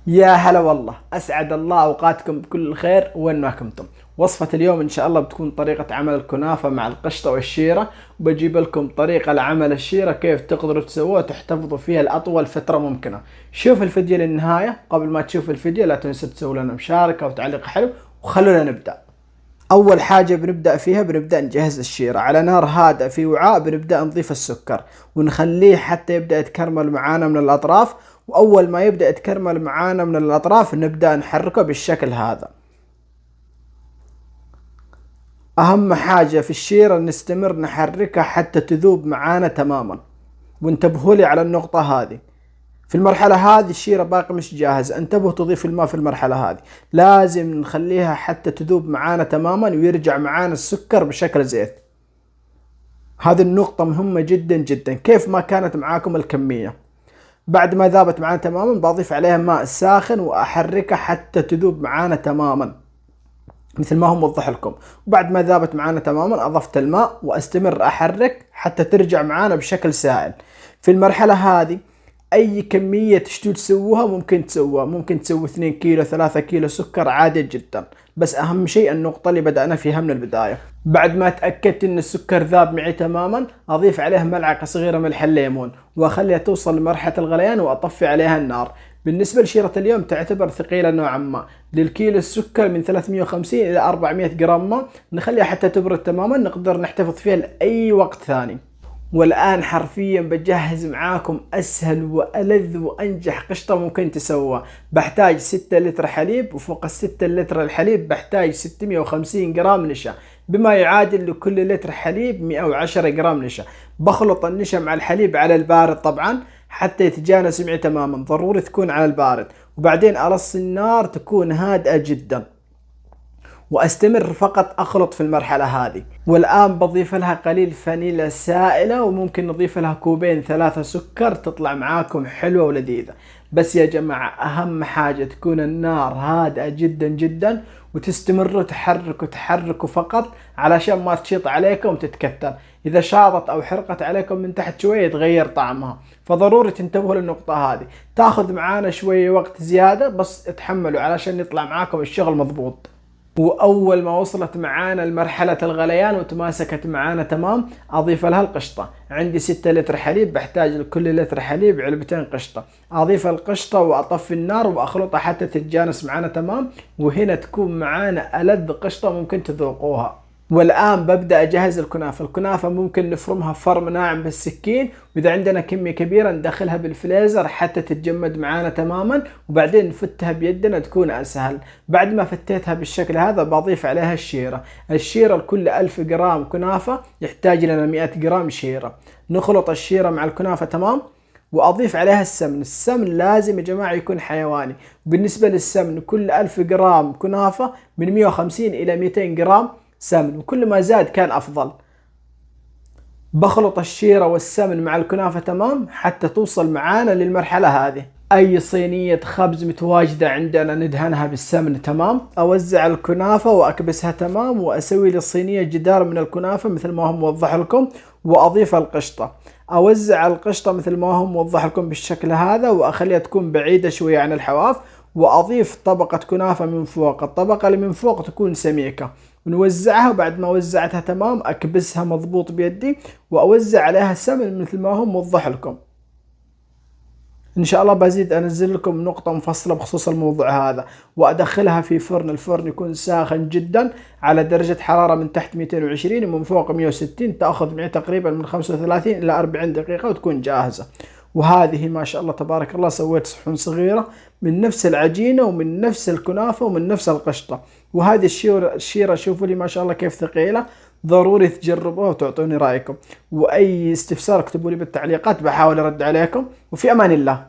يا هلا والله، أسعد الله أوقاتكم بكل الخير وين ما كنتم. وصفة اليوم إن شاء الله بتكون طريقة عمل الكنافة مع القشطة والشيرة، وبجيب لكم طريقة لعمل الشيرة كيف تقدروا تسووها وتحتفظوا فيها لأطول فترة ممكنة. شوف الفيديو للنهاية. قبل ما تشوف الفيديو لا تنسوا تسووا لنا مشاركة وتعليق حلو، وخلونا نبدأ. أول حاجة بنبدأ فيها بنبدأ نجهز الشيرة على نار هادئة في وعاء. بنبدأ نضيف السكر ونخليه حتى يبدأ يتكرمل معانا من الأطراف، وأول ما يبدأ يتكرمل معانا من الأطراف نبدأ نحركه بالشكل هذا. أهم حاجة في الشيرة نستمر نحركها حتى تذوب معانا تماما، وانتبهوا لي على النقطة هذه. في المرحلة هذه الشيرة باقي مش جاهزة، انتبهوا تضيف الماء في المرحلة هذه، لازم نخليها حتى تذوب معانا تماما ويرجع معانا السكر بشكل زيت. هذه النقطة مهمة جدا جدا، كيف ما كانت معاكم الكمية. بعد ما ذابت معانا تماما بضيف عليها ماء ساخن واحركها حتى تذوب معانا تماما مثل ما هو موضح لكم. وبعد ما ذابت معانا تماما اضفت الماء واستمر احرك حتى ترجع معانا بشكل سائل. في المرحلة هذه اي كمية تشتوا تسووها ممكن تسووها، ممكن تسوي 2 كيلو 3 كيلو سكر عادي جدا، بس اهم شيء النقطة اللي بدأنا فيها من البداية. بعد ما تأكدت ان السكر ذاب معي تماما اضيف عليه ملعقة صغيرة ملح الليمون واخليها توصل لمرحلة الغليان واطفي عليها النار. بالنسبة لشيرة اليوم تعتبر ثقيلة نوعا ما، للكيلو السكر من 350 إلى 400 جرام ماء، نخليها حتى تبرد تماما نقدر نحتفظ فيها لأي وقت ثاني. والآن حرفيا بجهز معاكم أسهل وألذ وأنجح قشطة ممكن تسووها. بحتاج 6 لتر حليب، وفوق ال6 لتر الحليب بحتاج 650 جرام نشا، بما يعادل لكل لتر حليب 110 جرام نشا. بخلط النشا مع الحليب على البارد طبعا حتى يتجانس معي تماما، ضروري تكون على البارد، وبعدين أرص النار تكون هادئة جدا، واستمر فقط اخلط في المرحلة هذه. والان بضيف لها قليل فانيلا سائلة، وممكن نضيف لها كوبين 3 سكر تطلع معاكم حلوة ولذيذة. بس يا جماعة اهم حاجة تكون النار هادئة جدا جدا، وتستمروا تحركوا فقط علشان ما تشيط عليكم وتتكتل. اذا شاطت او حرقت عليكم من تحت شوية يتغير طعمها، فضروري تنتبهوا للنقطة هذه. تاخذ معانا شوية وقت زيادة، بس اتحملوا علشان يطلع معاكم الشغل مضبوط. واول ما وصلت معانا لمرحلة الغليان وتماسكت معانا تمام اضيف لها القشطة. عندي 6 لتر حليب، بحتاج لكل لتر حليب علبتين قشطة. اضيف القشطة واطفي النار واخلطها حتى تتجانس معانا تمام، وهنا تكون معانا ألذ قشطة ممكن تذوقوها. والآن ببدأ أجهز الكنافة. الكنافة ممكن نفرمها فرم ناعم بالسكين، وإذا عندنا كمية كبيرة ندخلها بالفريزر حتى تتجمد معانا تماما، وبعدين نفتها بيدنا تكون أسهل. بعد ما فتيتها بالشكل هذا بضيف عليها الشيرة. الشيرة لكل 1000 جرام كنافة يحتاج لنا 100 جرام شيرة. نخلط الشيرة مع الكنافة تمام، واضيف عليها السمن. السمن لازم يا جماعة يكون حيواني. بالنسبة للسمن كل 1000 جرام كنافة من 150 إلى 200 جرام سمن، وكل ما زاد كان أفضل. بخلط الشيرة والسمن مع الكنافة تمام حتى توصل معانا للمرحلة هذه. أي صينية خبز متواجدة عندنا ندهنها بالسمن تمام. أوزع الكنافة وأكبسها تمام، وأسوي للصينية جدار من الكنافة مثل ما هو موضح لكم، وأضيف القشطة. أوزع القشطة مثل ما هو موضح لكم بالشكل هذا، وأخليها تكون بعيدة شوية عن الحواف، وأضيف طبقة كنافة من فوق. الطبقة اللي من فوق تكون سميكة، ونوزعها. وبعد ما وزعتها تمام أكبسها مضبوط بيدي، وأوزع عليها سمن مثل ما هو موضح لكم. ان شاء الله بزيد انزل لكم نقطة مفصلة بخصوص الموضوع هذا، وادخلها في فرن. الفرن يكون ساخن جدا على درجة حرارة من تحت 220 ومن فوق 160. تاخذ معي تقريبا من 35 الى 40 دقيقة وتكون جاهزة. وهذه ما شاء الله تبارك الله سويت صحن صغيرة من نفس العجينة ومن نفس الكنافة ومن نفس القشطة. وهذه الشيرة شوفوا لي ما شاء الله كيف ثقيلة. ضروري تجربوها وتعطوني رأيكم، وأي استفسار اكتبوا لي بالتعليقات بحاول أرد عليكم. وفي أمان الله.